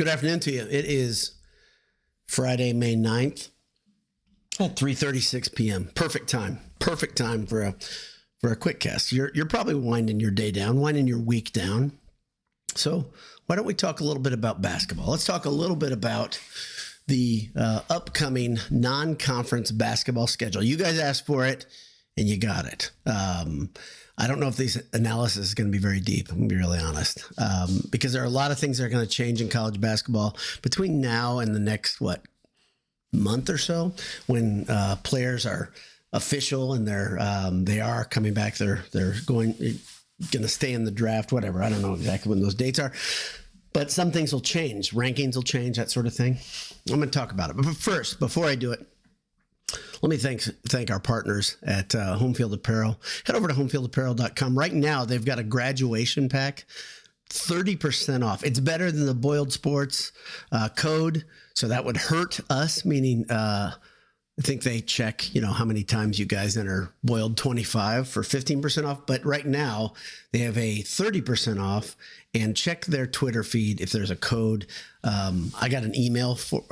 Good afternoon to you. It is Friday, May 9th at 3:36 p.m. Perfect time. Perfect time for a QuickCast. You're probably winding your day down, winding your week down. So why don't we talk a little bit about basketball? Let's talk a little bit about the upcoming non-conference basketball schedule. You guys asked for it, and you got it. I don't know if this analysis is going to be very deep. I'm going to be really honest, because there are a lot of things that are going to change in college basketball between now and the next, month or so, when players are official and they are coming back. They're going to stay in the draft, whatever. I don't know exactly when those dates are, but some things will change. Rankings will change, that sort of thing. I'm going to talk about it. But first, before I do it, let me thank our partners at Homefield Apparel. Head over to homefieldapparel.com. Right now, they've got a graduation pack, 30% off. It's better than the Boiled Sports code, so that would hurt us, meaning I think they check, how many times you guys enter Boiled 25 for 15% off. But right now, they have a 30% off, and check their Twitter feed if there's a code. I got an email for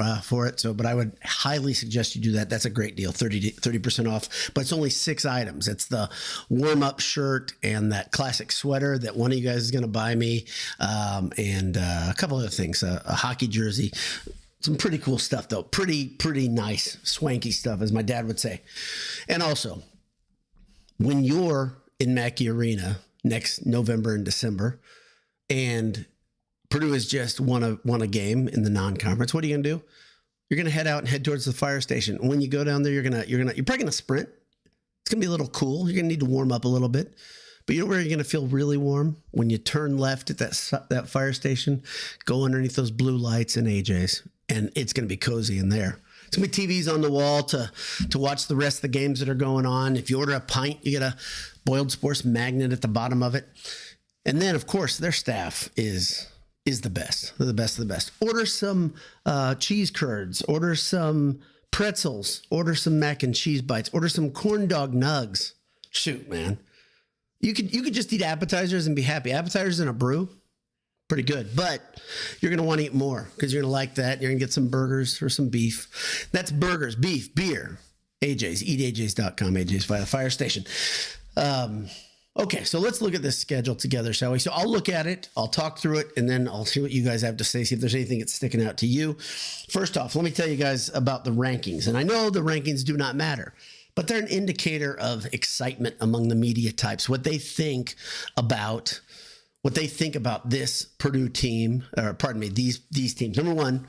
it, but I would highly suggest you do that. That's a great deal, 30% off, but it's only 6 items. It's the warm-up shirt and that classic sweater that one of you guys is going to buy me, and a couple other things, a hockey jersey. Some pretty cool stuff, though. Pretty nice, swanky stuff, as my dad would say. And also, when you're in Mackey Arena next November and December, and Purdue has just won a game in the non-conference, what are you gonna do? You're gonna head towards the fire station. When you go down there, you're probably gonna sprint. It's gonna be a little cool. You're gonna need to warm up a little bit. But you know where you're going to feel really warm? When you turn left at that fire station, go underneath those blue lights and AJ's, and it's going to be cozy in there. It's going to be TVs on the wall to watch the rest of the games that are going on. If you order a pint, you get a Boiled Sports magnet at the bottom of it. And then, of course, their staff is the best. They're the best of the best. Order some cheese curds. Order some pretzels. Order some mac and cheese bites. Order some corn dog nugs. Shoot, man. You could just eat appetizers and be happy. Appetizers and a brew, pretty good. But you're going to want to eat more because you're going to like that. You're going to get some burgers or some beef. That's burgers, beef, beer. AJ's, eataj's.com, AJ's by the fire station. Okay, so let's look at this schedule together, shall we? So I'll look at it, I'll talk through it, and then I'll see what you guys have to say, see if there's anything that's sticking out to you. First off, let me tell you guys about the rankings. And I know the rankings do not matter, but they're an indicator of excitement among the media types, what they think about this Purdue team, or pardon me, these teams. Number one,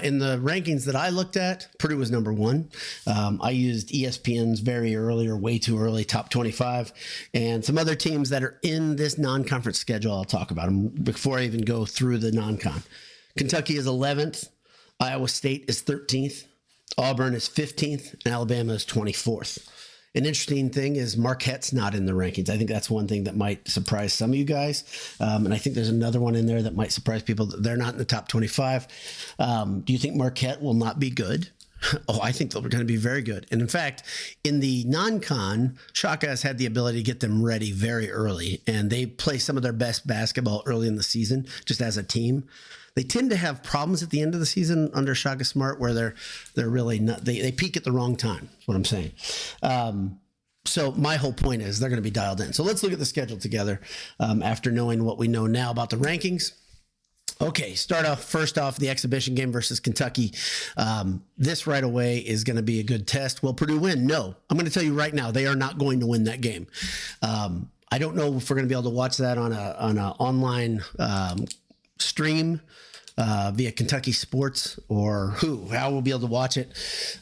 in the rankings that I looked at, Purdue was number one. I used ESPN's very early or way too early top 25, and some other teams that are in this non-conference schedule. I'll talk about them before I even go through the non-con. Kentucky is 11th. Iowa State is 13th. Auburn is 15th, and Alabama is 24th. An interesting thing is Marquette's not in the rankings. I think that's one thing that might surprise some of you guys. And I think there's another one in there that might surprise people. They're not in the top 25. Do you think Marquette will not be good? Oh, I think they're going to be very good. And in fact, in the non-con, Shaka has had the ability to get them ready very early. And they play some of their best basketball early in the season, just as a team. They tend to have problems at the end of the season under Shaka Smart where they're really not, they peak at the wrong time, is what I'm saying. So my whole point is they're going to be dialed in. So let's look at the schedule together after knowing what we know now about the rankings. Okay, first off, the exhibition game versus Kentucky. This right away is going to be a good test. Will Purdue win? No. I'm going to tell you right now, they are not going to win that game. I don't know if we're going to be able to watch that on an online stream via Kentucky Sports or how we'll be able to watch it.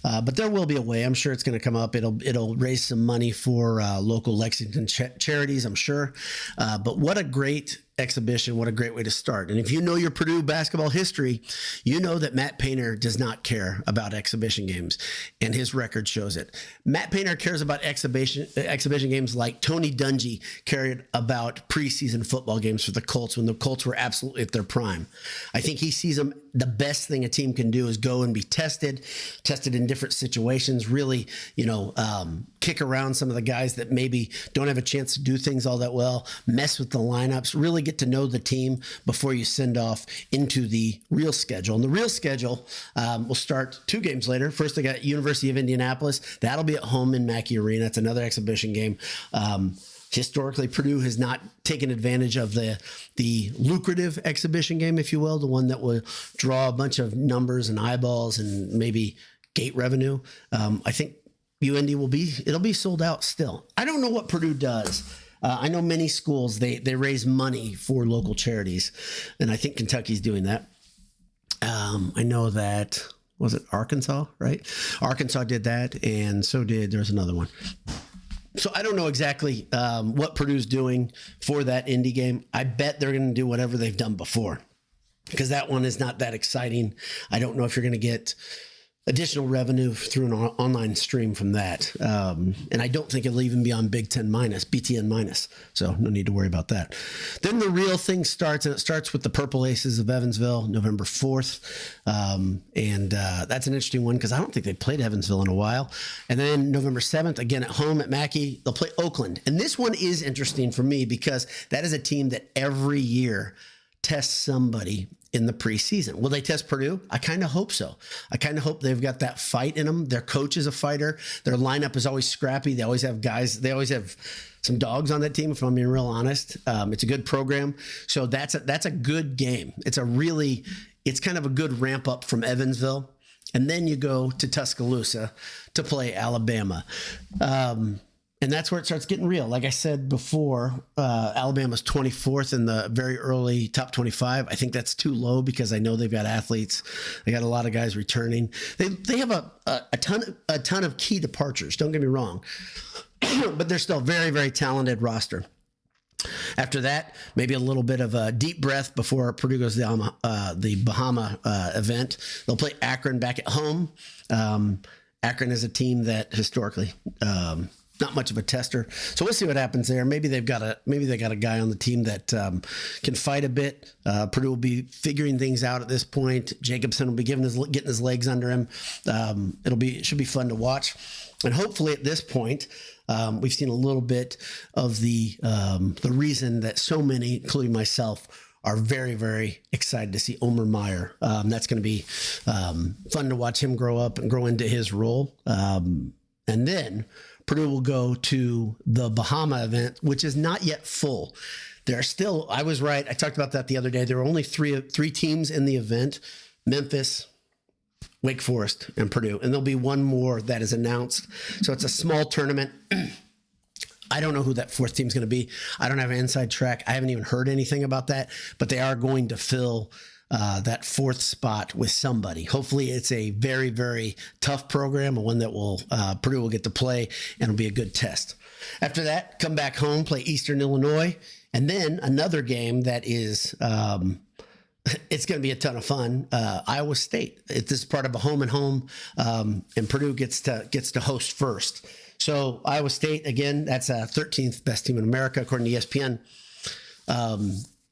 But there will be a way. I'm sure it's going to come up. It'll raise some money for local Lexington charities, I'm sure. But what a great exhibition. What a great way to start. And if you know your Purdue basketball history, you know that Matt Painter does not care about exhibition games, and his record shows it. Matt Painter cares about exhibition games like Tony Dungy cared about preseason football games for the Colts when the Colts were absolutely at their prime. I think he sees them. The best thing a team can do is go and be tested in different situations, really, kick around some of the guys that maybe don't have a chance to do things all that well, mess with the lineups, really get to know the team before you send off into the real schedule. And the real schedule will start 2 games later. First, they got University of Indianapolis. That'll be at home in Mackey Arena. It's another exhibition game. Historically, Purdue has not taken advantage of the lucrative exhibition game, if you will, the one that will draw a bunch of numbers and eyeballs and maybe gate revenue. I think UND it'll be sold out still. I don't know what Purdue does. I know many schools, they raise money for local charities, and I think Kentucky's doing that. I know that, was it Arkansas, right? Arkansas did that, and so there's another one. So I don't know exactly what Purdue's doing for that Indy game. I bet they're going to do whatever they've done before, because that one is not that exciting. I don't know if you're going to get additional revenue through an online stream from that. And I don't think it'll even be on BTN minus. So no need to worry about that. Then the real thing starts, and it starts with the Purple Aces of Evansville, November 4th. That's an interesting one because I don't think they played Evansville in a while. And then November 7th, again at home at Mackey, they'll play Oakland. And this one is interesting for me because that is a team that every year tests somebody in the preseason. Will they test Purdue? I kind of hope so. I kind of hope they've got that fight in them. Their coach is a fighter. Their lineup is always scrappy. They always have guys. They always have some dogs on that team, if I'm being real honest. It's a good program. So that's a good game. It's kind of a good ramp up from Evansville. And then you go to Tuscaloosa to play Alabama. And that's where it starts getting real. Like I said before, Alabama's 24th in the very early top 25. I think that's too low because I know they've got athletes. They got a lot of guys returning. They have a ton of key departures. Don't get me wrong, but they're still very, very talented roster. After that, maybe a little bit of a deep breath before Purdue goes to the Bahama event. They'll play Akron back at home. Akron is a team that historically not much of a tester. So we'll see what happens there. Maybe they got a guy on the team that can fight a bit. Purdue will be figuring things out at this point. Jacobson will be getting his legs under him. It should be fun to watch. And hopefully at this point, we've seen a little bit of the reason that so many, including myself, are very, very excited to see Omer Meyer. That's going to be fun to watch him grow up and grow into his role. And then Purdue will go to the Bahama event, which is not yet full. There are still, I was right. I talked about that the other day. There were only three teams in the event: Memphis, Wake Forest, and Purdue. And there'll be one more that is announced. So it's a small tournament. I don't know who that fourth team is going to be. I don't have an inside track. I haven't even heard anything about that, but they are going to fill that fourth spot with somebody. Hopefully it's a very, very tough program, one that Purdue will get to play, and it'll be a good test. After that, come back home, play Eastern Illinois, and then another game that is, it's going to be a ton of fun. Iowa State. This is part of a home and home, and Purdue gets to host first. So Iowa State, again, that's a 13th best team in America, according to ESPN.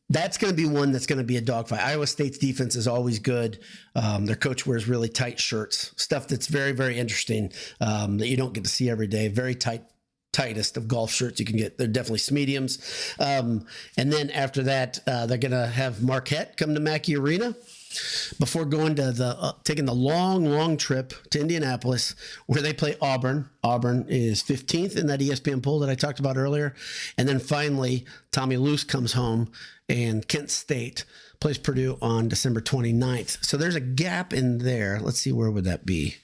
That's going to be one that's going to be a dogfight. Iowa State's defense is always good. Their coach wears really tight shirts, stuff that's very, very interesting that you don't get to see every day. Very tightest of golf shirts you can get. They're definitely mediums. And then after that, they're going to have Marquette come to Mackey Arena before going to taking the long trip to Indianapolis, where they play Auburn. Auburn is 15th in that ESPN poll that I talked about earlier. And then finally, Tommy Luce comes home, and Kent State plays Purdue on December 29th. So there's a gap in there. Let's see, where would that be?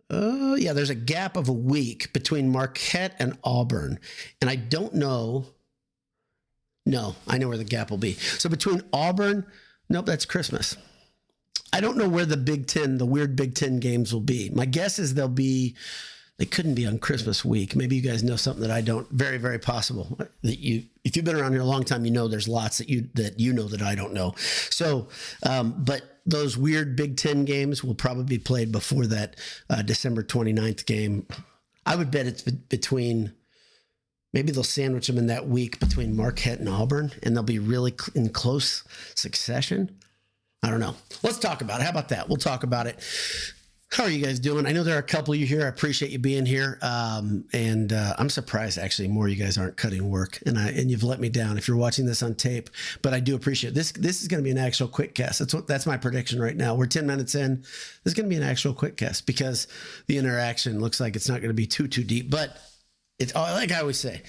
Yeah, there's a gap of a week between Marquette and Auburn. And I don't know. No, I know where the gap will be. So between Auburn, nope, that's Christmas. I don't know where the weird Big Ten games will be. My guess is they couldn't be on Christmas week. Maybe you guys know something that I don't. Very, very possible. If you've been around here a long time, you know there's lots that you know that I don't know. So, but those weird Big Ten games will probably be played before that December 29th game. I would bet it's between. Maybe they'll sandwich them in that week between Marquette and Auburn, and they'll be really in close succession. I don't know. Let's talk about it. How about that? We'll talk about it. How are you guys doing? I know there are a couple of you here. I appreciate you being here. And I'm surprised actually more of you guys aren't cutting work, and you've let me down if you're watching this on tape, but I do appreciate it. This is going to be an actual quick cast. That's my prediction right now. We're 10 minutes in. This is going to be an actual quick cast because the interaction looks like it's not going to be too deep, but it's like I always say,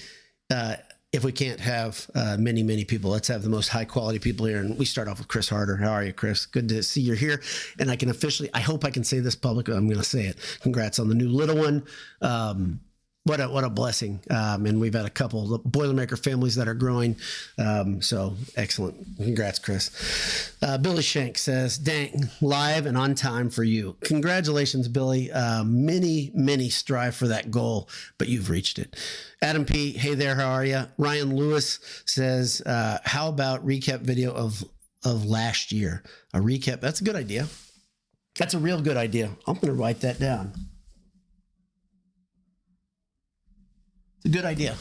if we can't have many people, let's have the most high quality people here. And we start off with Chris Harder. How are you, Chris? Good to see you're here. And I can officially, I hope I can say this publicly. I'm going to say it. Congrats on the new little one. What a blessing. And we've had a couple of Boilermaker families that are growing. So excellent. Congrats, Chris. Billy Shank says, dang, live and on time for you. Congratulations, Billy. Many strive for that goal, but you've reached it. Adam P, hey there, how are you? Ryan Lewis says, how about recap video of last year? A recap, that's a good idea. That's a real good idea. I'm going to write that down. It's a good idea.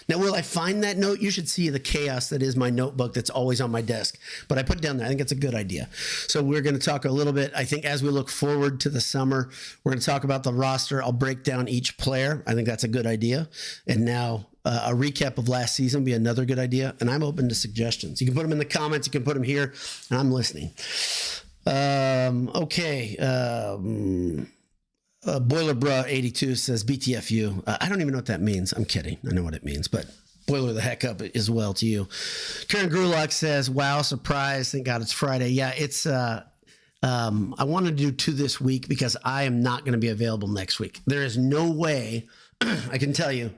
Now, will I find that note? You should see the chaos that is my notebook that's always on my desk. But I put it down there. I think it's a good idea. So we're going to talk a little bit. I think as we look forward to the summer, we're going to talk about the roster. I'll break down each player. I think that's a good idea. And now a recap of last season would be another good idea. And I'm open to suggestions. You can put them in the comments. You can put them here. And I'm listening. Okay. Boiler Bruh 82 says BTFU. I don't even know what that means. I'm kidding. I know what it means, but boiler the heck up as well to you. Karen Grulock says, wow, surprise. Thank God it's Friday. Yeah, it's, I want to do 2 this week because I am not going to be available next week. There is no way, I can tell you,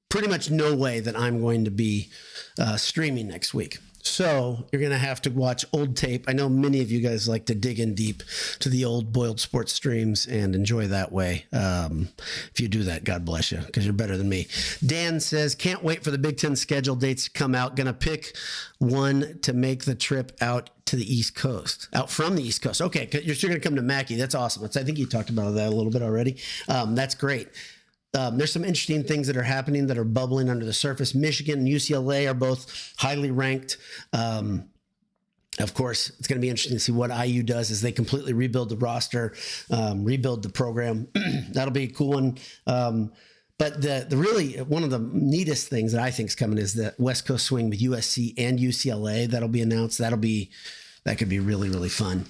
pretty much no way that I'm going to be streaming next week. So you're going to have to watch old tape. I know many of you guys like to dig in deep to the old Boiled Sports streams and enjoy that way. If you do that, God bless you, because you're better than me. Dan says, can't wait for the Big Ten schedule dates to come out. Going to pick one to make the trip out to the East Coast, out from the East Coast. Okay, you're still going to come to Mackey. That's awesome. I think you talked about that a little bit already. That's great. There's some interesting things that are happening that are bubbling under the surface. Michigan and UCLA are both highly ranked. Of course, it's going to be interesting to see what IU does as they completely rebuild the roster, rebuild the program. That'll be a cool one. But the really one of the neatest things that I think is coming is the West Coast swing with USC and UCLA. That'll be announced. That could be really fun.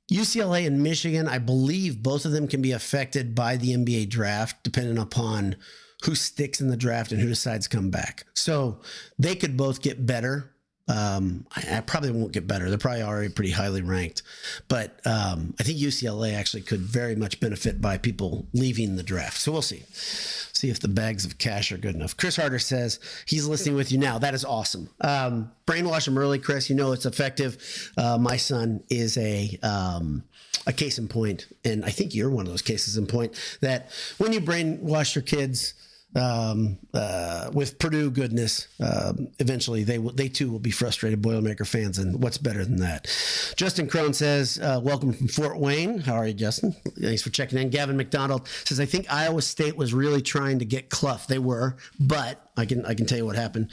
UCLA and Michigan, I believe both of them can be affected by the NBA draft, depending upon who sticks in the draft and who decides to come back. So they could both get better. I probably won't get better. They're probably already pretty highly ranked. But I think UCLA actually could very much benefit by people leaving the draft. So we'll see. See if the bags of cash are good enough. Chris Harder says he's listening with you now. That is awesome. Brainwash him early, Chris. You know it's effective. My son is a case in point, and I think you're one of those cases in point, that when you brainwash your kids with Purdue goodness, eventually they too will be frustrated Boilermaker fans, and what's better than that? Justin Crone says, welcome from Fort Wayne. How are you, Justin? Thanks for checking in. Gavin McDonald says, I think Iowa State was really trying to get Clough. They were, but I can tell you what happened.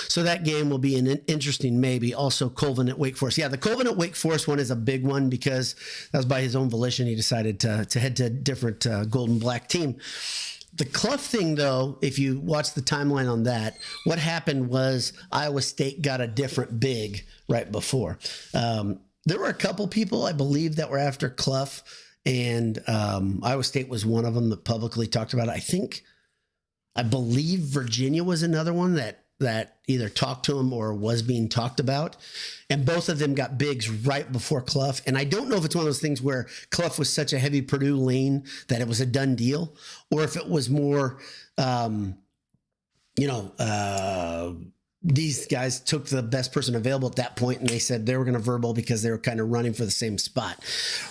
So that game will be an interesting maybe. Also Colvin at Wake Forest. Yeah, the Colvin at Wake Forest one is a big one because that was by his own volition. He decided to head to a different gold and black team. The Clough thing, though, if you watch the timeline on that, what happened was Iowa State got a different big right before. There were a couple people, I believe, that were after Clough, and Iowa State was one of them that publicly talked about it. I believe Virginia was another one that either talked to him or was being talked about. And both of them got bigs right before Clough. And I don't know if it's one of those things where Clough was such a heavy Purdue lean that it was a done deal, or if it was more, these guys took the best person available at that point and they said they were going to verbal because they were kind of running for the same spot.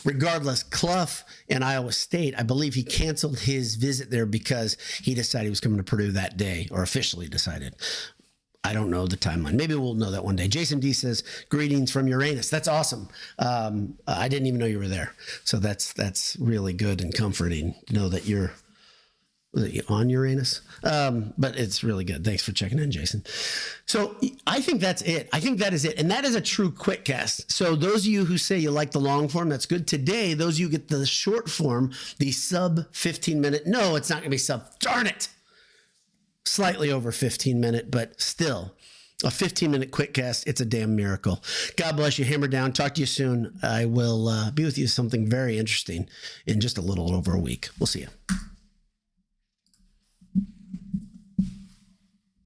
Regardless, Clough and Iowa State, I believe he canceled his visit there because he decided he was coming to Purdue that day, or officially decided. I don't know the timeline. Maybe we'll know that one day. Jason D says, greetings from Uranus. That's awesome. I didn't even know you were there. So that's really good and comforting to know that you're Was it on Uranus? But it's really good. Thanks for checking in, Jason. So I think that's it. I think that is it. And that is a true QuickCast. So those of you who say you like the long form, that's good. Today, those of you get the short form, the sub 15 minute. No, it's not going to be sub. Darn it. Slightly over 15 minute, but still a 15-minute QuickCast. It's a damn miracle. God bless you. Hammer down. Talk to you soon. I will be with you something very interesting in just a little over a week. We'll see you.